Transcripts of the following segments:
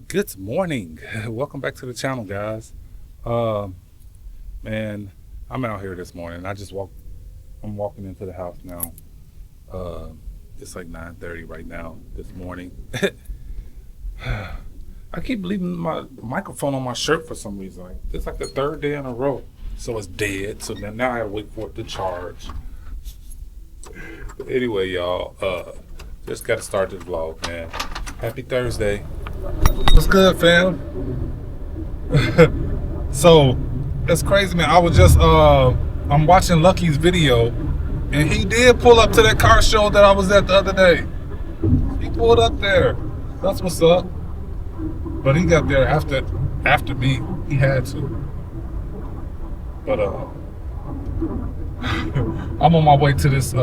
Good morning. Welcome back to the channel, guys. Uh, man, I'm out here this morning. I'm walking into the house now. Uh, it's like 9:30 right now this morning. I keep leaving my microphone on my shirt for some reason. It's like the third day in a row. So it's dead. So now I have to wait for it to charge. But anyway, y'all, just got to start this vlog, man. Happy Thursday. What's good, fam? So it's crazy, man. I was just I'm watching Lucky's video, and he did pull up to that car show that I was at the other day. He pulled up there. That's what's up. But he got there after me. He had to. But I'm on my way to this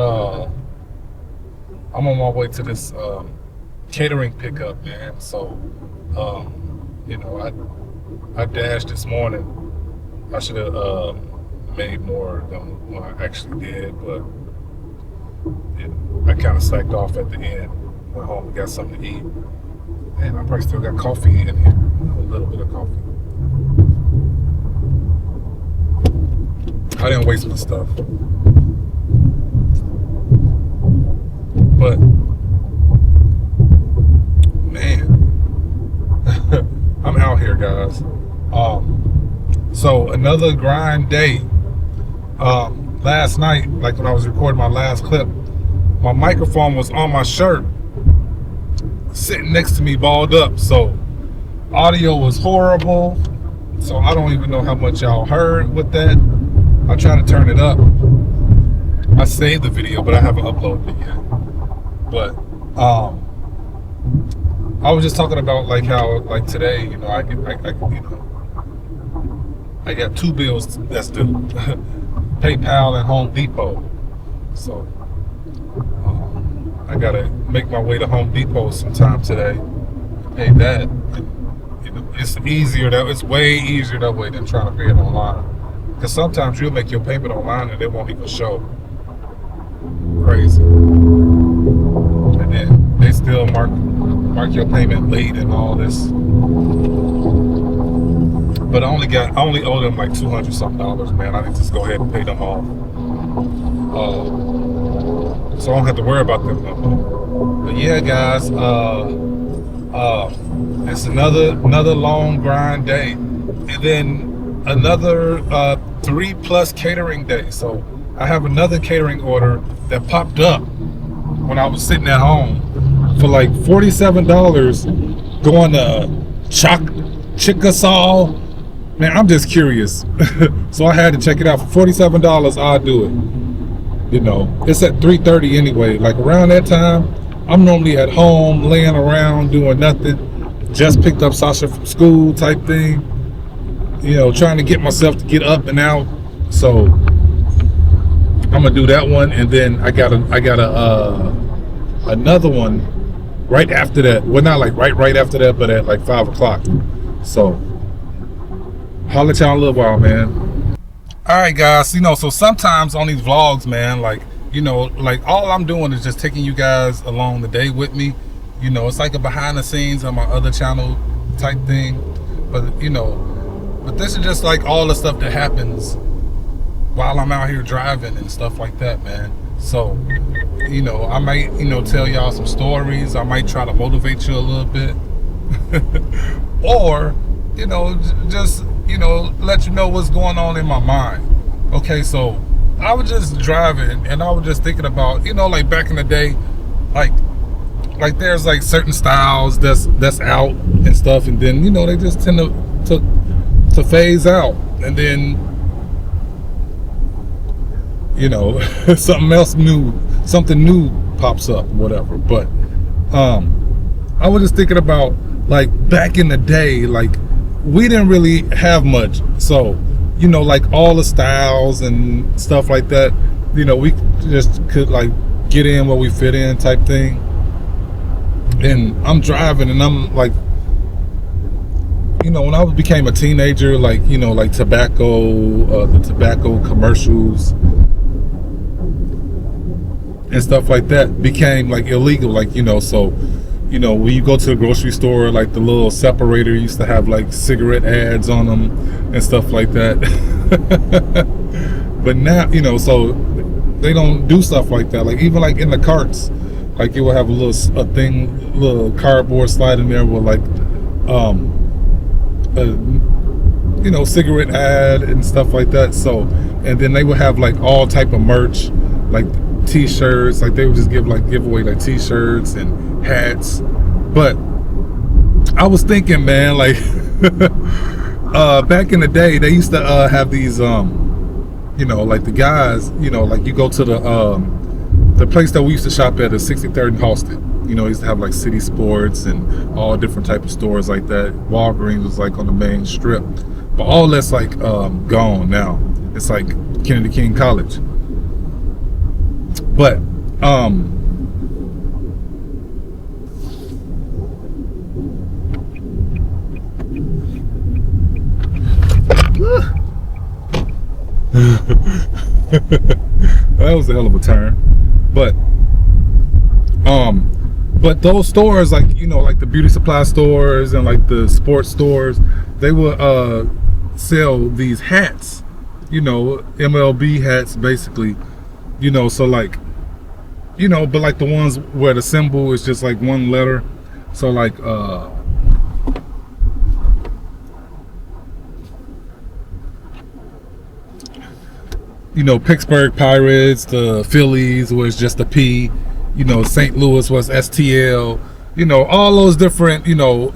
catering pickup, man. So I dashed this morning. I should have made more than what I actually did, but I kind of slacked off at the end. Went home and got something to eat, and I probably still got coffee in here, a little bit of coffee. I didn't waste my stuff, but man, I'm out here, guys. So another grind day. Last night, like when I was recording my last clip, my microphone was on my shirt, sitting next to me, balled up. So audio was horrible. So I don't even know how much y'all heard with that. I tried to turn it up. I saved the video, but I haven't uploaded it yet. But I was just talking about like how like today, I got two bills that's due, PayPal and Home Depot. So I gotta make my way to Home Depot sometime today. Pay that. It's way easier that way than trying to pay it online. Because sometimes you'll make your payment online and it won't even show. Crazy. And then they still mark your payment late and all this. But I only owe them like $200 something, man. I need to just go ahead and pay them off. So I don't have to worry about them no more. But yeah, guys, it's another long grind day. And then another 3+ catering day. So I have another catering order that popped up when I was sitting at home for like $47 going to Chickasaw. Man, I'm just curious. So I had to check it out. For $47, I'll do it. It's at 3:30 anyway. Like around that time, I'm normally at home, laying around, doing nothing. Just picked up Sasha from school type thing. Trying to get myself to get up and out. So I'm gonna do that one, and then I got another one right after that. Well, not like right after that, but at like 5 o'clock. So holla at y'all in a little while, man. All right, guys. So sometimes on these vlogs, man, like all I'm doing is just taking you guys along the day with me. It's like a behind the scenes on my other channel type thing, but this is just like all the stuff that happens while I'm out here driving and stuff like that, man. So, I might, tell y'all some stories. I might try to motivate you a little bit. Or, just, let you know what's going on in my mind. Okay, so I was just driving and I was just thinking about, like back in the day, like there's like certain styles that's out and stuff, and then, they just tend to phase out, and then something new pops up, whatever. But I was just thinking about like back in the day, like we didn't really have much, so like all the styles and stuff like that, we just could like get in where we fit in type thing. And I'm driving and I'm like, when I became a teenager, like like tobacco, the tobacco commercials and stuff like that became like illegal, like so You know, when you go to the grocery store, like the little separator used to have like cigarette ads on them and stuff like that. But now, you know, so they don't do stuff like that. Like even like in the carts, like you will have a little cardboard slide in there with like a, you know, cigarette ad and stuff like that. So, and then they would have like all type of merch, like t-shirts. Like they would just give away like t-shirts and hats. But I was thinking, man, like back in the day, they used to have these you know, like the guys, you know, like you go to the place that we used to shop at, is 63rd and Halsted. You know, used to have like City Sports and all different type of stores like that. Walgreens was like on the main strip, but all that's like gone now. It's like Kennedy King College. But that was a hell of a turn. But those stores, like, you know, like the beauty supply stores and like the sports stores, they will sell these hats, you know, MLB hats basically, you know. So like, you know, but like the ones where the symbol is just like one letter. So like you know, Pittsburgh Pirates, the Phillies was just a P, you know, St. Louis was STL, you know, all those different, you know,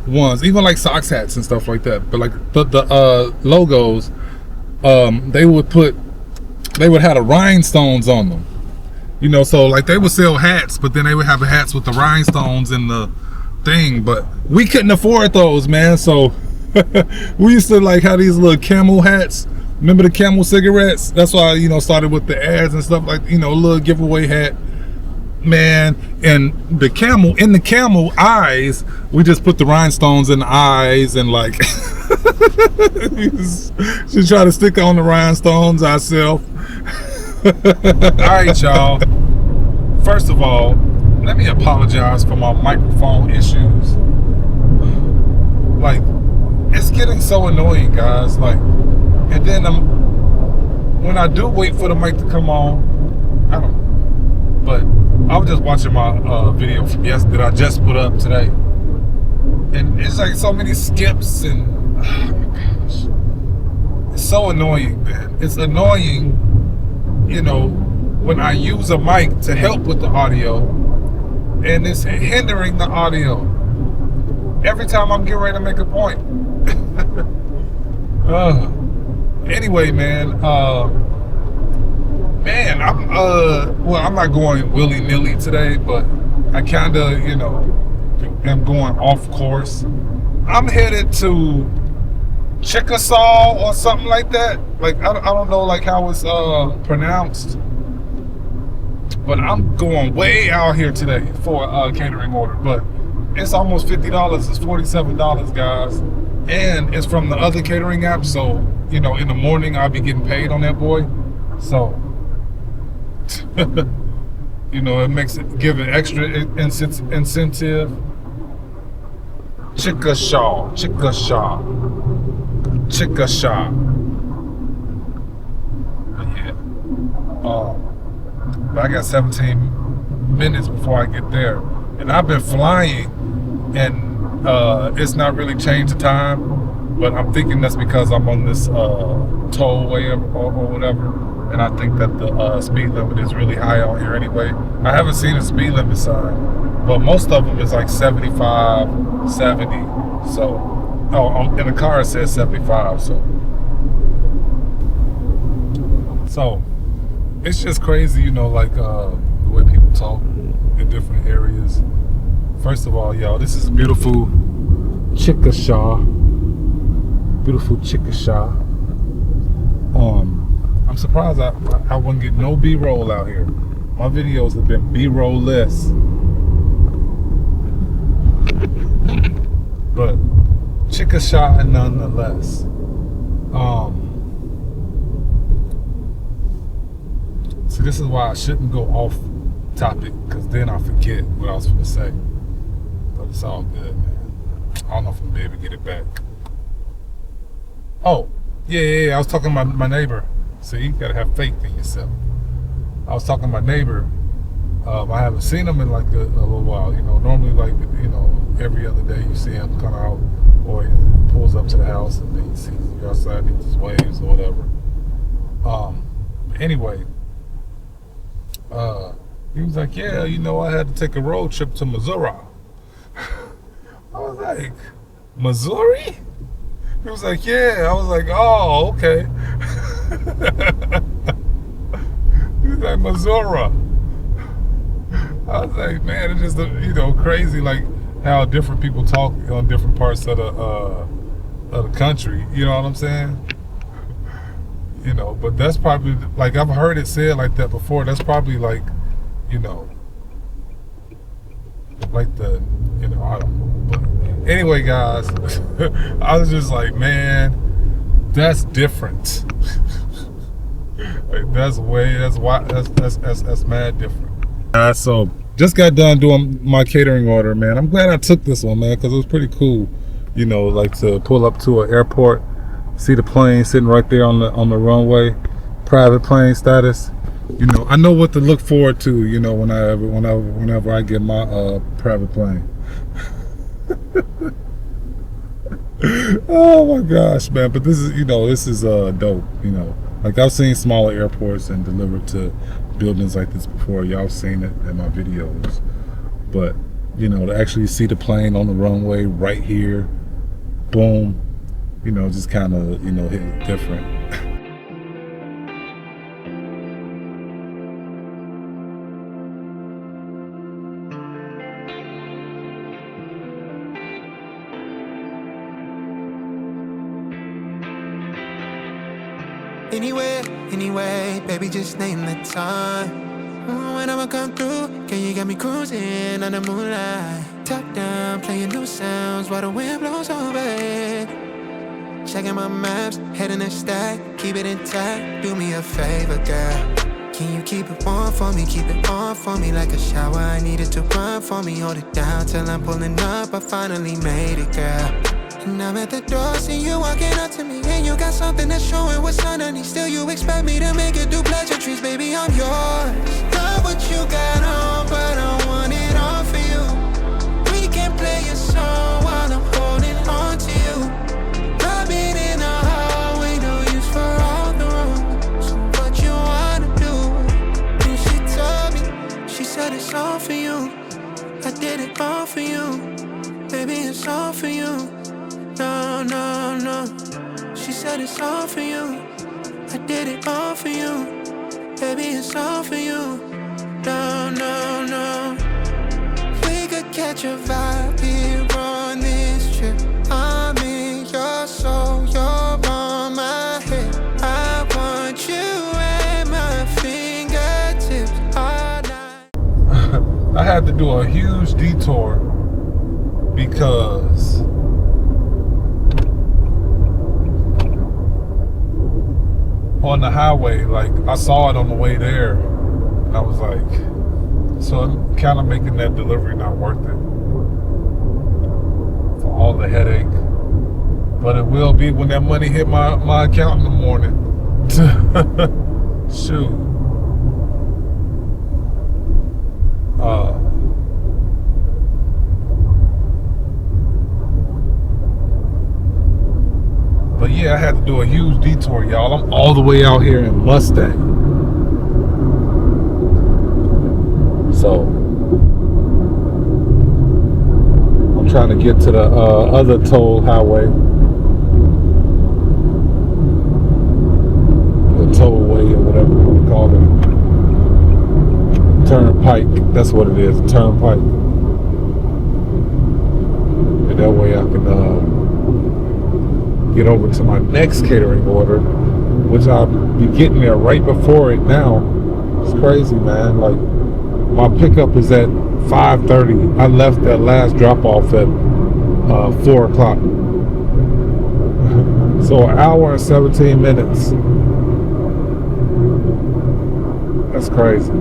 ones, even like Sox hats and stuff like that. But like the logos, they would have the rhinestones on them, you know. So like they would sell hats, but then they would have the hats with the rhinestones in the thing. But we couldn't afford those, man. So we used to like have these little camel hats. Remember the Camel cigarettes? That's why, you know, started with the ads and stuff, like, you know, a little giveaway hat, man. And the camel eyes, we just put the rhinestones in the eyes and like just try to stick on the rhinestones ourselves. All right, y'all. First of all, let me apologize for my microphone issues. Like, it's getting so annoying, guys. Like, and then when I do wait for the mic to come on, I don't know. But I was just watching my video from yesterday that I just put up today. And it's like so many skips and, oh my gosh. It's so annoying, man. It's annoying, you know, when I use a mic to help with the audio and it's hindering the audio. Every time I'm getting ready to make a point. Anyway, man, I'm not going willy-nilly today, but I kind of, you know, am going off course. I'm headed to Chickasaw or something like that. Like, I don't know like how it's pronounced, but I'm going way out here today for a catering order. But it's almost $50. It's $47, guys. And it's from the other catering app, so, you know, in the morning I'll be getting paid on that boy. So, you know, it makes it give an extra incentive. Chickasaw. Yeah. But I got 17 minutes before I get there, and I've been flying, and it's not really changed the time, but I'm thinking that's because I'm on this tollway or whatever, and I think that the speed limit is really high out here anyway. I haven't seen a speed limit sign, but most of them is like 75, 70. So, in the car it says 75. So it's just crazy, you know, like the way people talk in different areas. First of all, y'all, this is beautiful Chickasaw. Beautiful Chickasaw. I'm surprised I wouldn't get no B-roll out here. My videos have been B-roll-less. But Chickasaw nonetheless. So this is why I shouldn't go off topic, because then I forget what I was going to say. It's all good, man. I don't know if I'm gonna be able to get it back. Oh, yeah. I was talking to my neighbor. See, you gotta have faith in yourself. I was talking to my neighbor. I haven't seen him in like a little while. You know, normally like, you know, every other day you see him come out, or he pulls up to the house and then you see you outside and he just waves or whatever. Anyway, he was like, yeah, you know, I had to take a road trip to Missouri. I was like, Missouri? He was like, yeah. I was like, oh, okay. He was like, Missouri. I was like, man, it's just, you know, crazy, like how different people talk on different parts of the country. You know what I'm saying? You know, but that's probably, like, I've heard it said like that before. That's probably like, you know, like the, you know, I don't know. But anyway, guys, I was just like, man, that's different. Like, that's mad different. So just got done doing my catering order, man. I'm glad I took this one, man, because it was pretty cool, you know, like to pull up to an airport, see the plane sitting right there on the runway, private plane status. You know, I know what to look forward to, you know, whenever I get my private plane. Oh my gosh, man. But this is, you know, this is dope, you know. Like, I've seen smaller airports and delivered to buildings like this before. Y'all seen it in my videos. But, you know, to actually see the plane on the runway right here, boom, you know, just kind of, you know, hit it different. Anyway, baby, just name the time. When I'ma come through, can you get me cruising on the moonlight? Top down, playing new sounds while the wind blows over it. Checking my maps, heading a stack, keep it intact. Do me a favor, girl. Can you keep it warm for me, keep it on for me like a shower? I needed to run for me, hold it down till I'm pulling up. I finally made it, girl. And I'm at the door, see you walking up to me, and you got something that's showing what's underneath. Still you expect me to make it do pleasantries, baby, I'm yours. Love what you got on, but I want it all for you. We can play a song while I'm holding on to you. Rubbing in the hallway, no use for all the rooms. So what you wanna do? And she told me, she said it's all for you. I did it all for you. Baby, it's all for you. No, no, no. She said it's all for you. I did it all for you. Baby, it's all for you. No, no, no. We could catch a vibe here on this trip. I'm in your soul, you're on my head. I want you at my fingertips all night. I had to do a huge detour because on the highway, like, I saw it on the way there, and I was like, so I'm kind of making that delivery not worth it for all the headache. But it will be when that money hit my account in the morning. Shoot. But yeah, I had to do a huge detour, y'all. I'm all the way out here in Mustang. So I'm trying to get to the other toll highway. The tollway or whatever you want to call it. Turnpike. That's what it is, a turnpike. And that way I can get over to my next catering order, which I'll be getting there right before it now. It's crazy, man. Like, my pickup is at 5:30. I left that last drop off at 4 o'clock. So an hour and 17 minutes. That's crazy.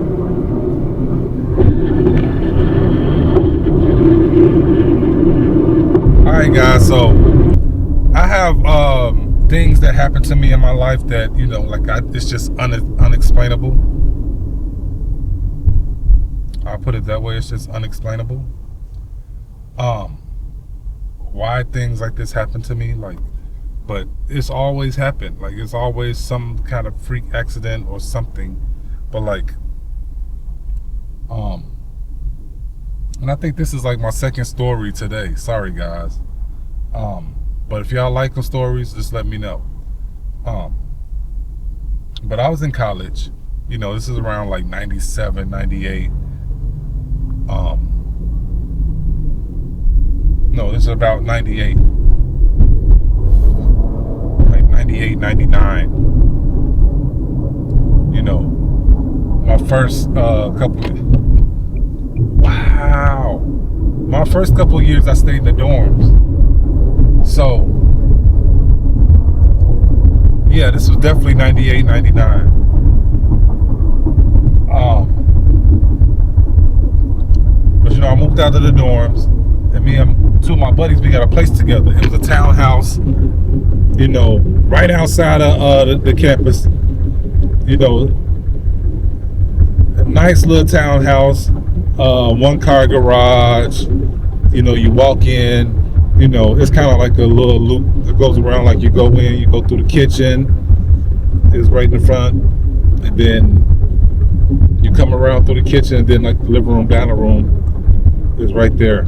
right, guys. So I have things that happen to me in my life that it's just unexplainable. I'll put it that way. It's just unexplainable. Why things like this happen to me, but it's always happened. Like, it's always some kind of freak accident or something. But and I think this is like my second story today. Sorry, guys. But if y'all like the stories, just let me know. But I was in college. This is around like 97, 98. No, this is about 98. Like 98, 99. My first my first couple of years I stayed in the dorms. So, yeah, this was definitely 98, 99. But I moved out of the dorms, and me and two of my buddies, we got a place together. It was a townhouse, right outside of the campus. A nice little townhouse, one car garage. You walk in, it's kind of like a little loop that goes around. Like, you go in, you go through the kitchen, it's right in the front, and then you come around through the kitchen, and then like the living room, dining room is right there.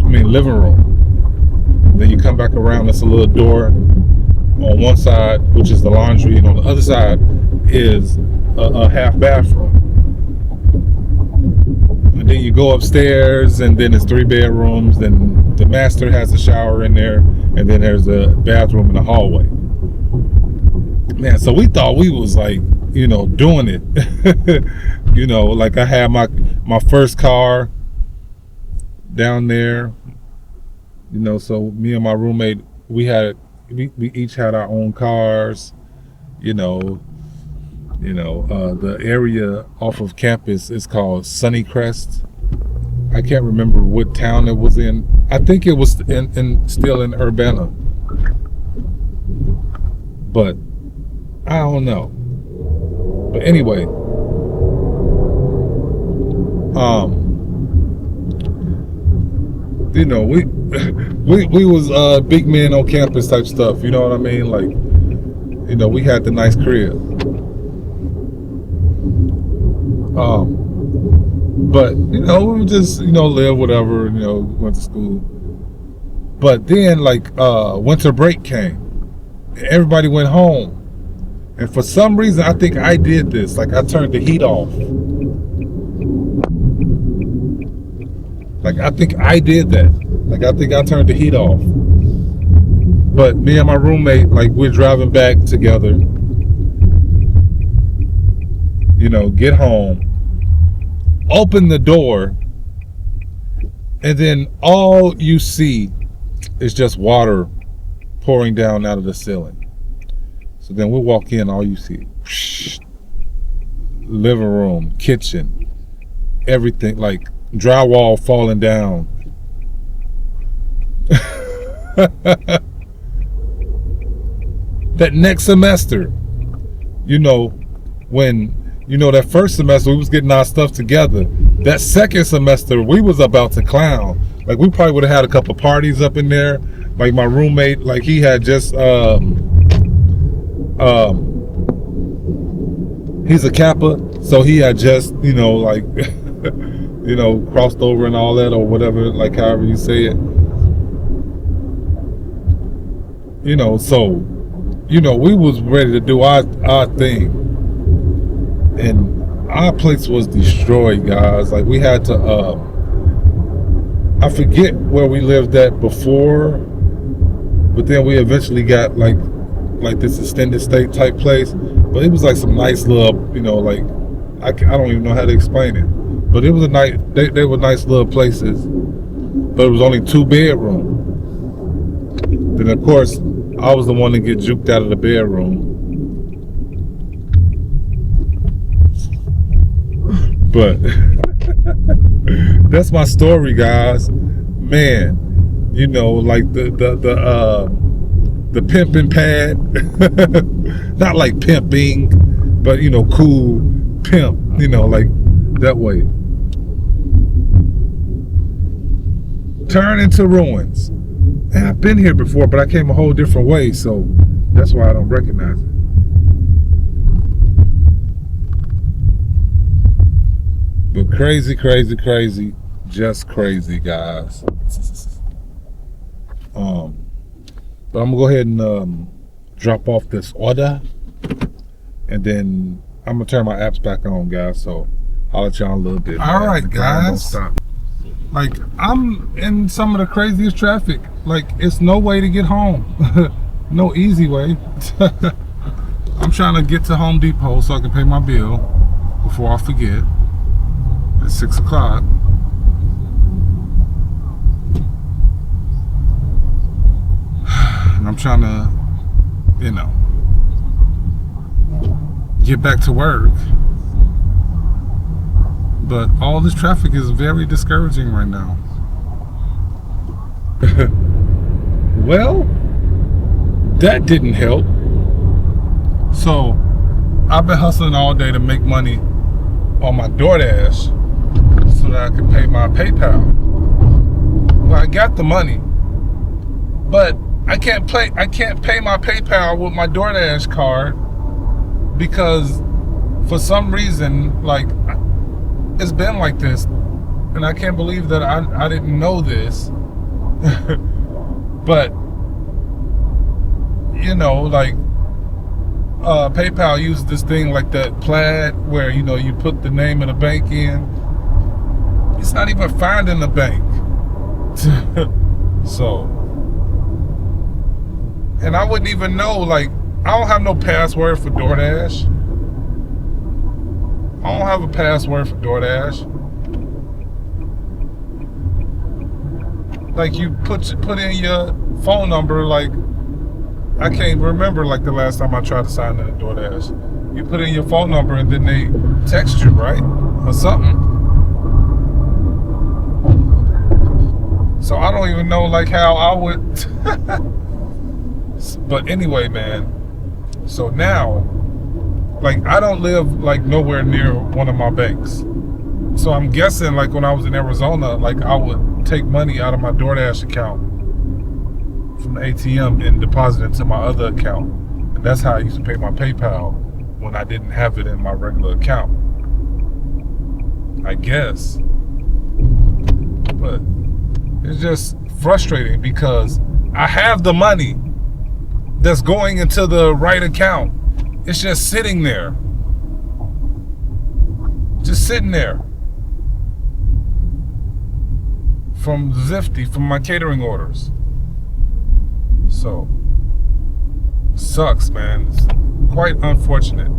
Living room. Then you come back around, there's a little door on one side, which is the laundry, and on the other side is a half bathroom. And then you go upstairs, and then it's 3 bedrooms. Then the master has a shower in there, and then there's a bathroom in the hallway. Man, so we thought we was like, doing it. Like I had my first car down there. So me and my roommate, we each had our own cars. The area off of campus is called Sunnycrest. I can't remember what town it was in. I think it was still in Urbana, but I don't know. But anyway, we was big men on campus type stuff. You know what I mean? Like, we had the nice crib. But we would just live whatever. Went to school. But then winter break came. Everybody went home, and for some reason I think I did this. Like, I turned the heat off. Like, I think I did that. Like, I think I turned the heat off. But me and my roommate, we're driving back together. Get home, open the door, and then all you see is just water pouring down out of the ceiling. So then we walk in, all you see, living room, kitchen, everything, like drywall falling down. That next semester, when that first semester we was getting our stuff together, that second semester we was about to clown. Like, we probably would have had a couple parties up in there. Like, my roommate, he had just he's a Kappa, so he had just crossed over and all that, or whatever, however you say it. So we was ready to do our thing, and our place was destroyed, guys. Like, we had to I forget where we lived at before, but then we eventually got like this extended stay type place. But it was like some nice little, I don't even know how to explain it, but it was a nice, they were nice little places, but it was only 2 bedrooms. Then of course I was the one to get juked out of the bedroom. But that's my story, guys. Man, You know, like the pimping pad. Not like pimping, but you know, cool pimp. You know, like that way. Turn into ruins. And I've been here before, but I came a whole different way, so that's why I don't recognize it. But crazy, crazy, crazy, just crazy, guys. But I'm gonna go ahead and drop off this order, and then I'm gonna turn my apps back on, guys. So I'll let y'all in a little bit. All right, guys. Don't stop. Like, I'm in some of the craziest traffic. Like, it's no way to get home. No easy way. I'm trying to get to Home Depot so I can pay my bill before I forget. It's 6 o'clock. And I'm trying to, you know, get back to work. But all this traffic is very discouraging right now. Well, that didn't help. So I've been hustling all day to make money on my DoorDash so that I can pay my PayPal. Well, I got the money, but I can't pay my PayPal with my DoorDash card because for some reason, like, it's been like this, and I can't believe that I didn't know this. But you know, like, PayPal uses this thing like that Plaid, where you know you put the name of the bank in. It's not even finding the bank. So, and I wouldn't even know. Like, I don't have no password for DoorDash. I don't have a password for DoorDash. Like, you put in your phone number. Like, I can't remember like the last time I tried to sign in to DoorDash. You put in your phone number and then they text you, right? Or something. So I don't even know like how I would. But anyway, man. So now, like, I don't live like nowhere near one of my banks. So I'm guessing like when I was in Arizona, like I would take money out of my DoorDash account from the ATM and deposit it into my other account. And that's how I used to pay my PayPal when I didn't have it in my regular account, I guess. But it's just frustrating because I have the money that's going into the right account. It's just sitting there. Just sitting there. From Zifty, from my catering orders. So, sucks, man. It's quite unfortunate.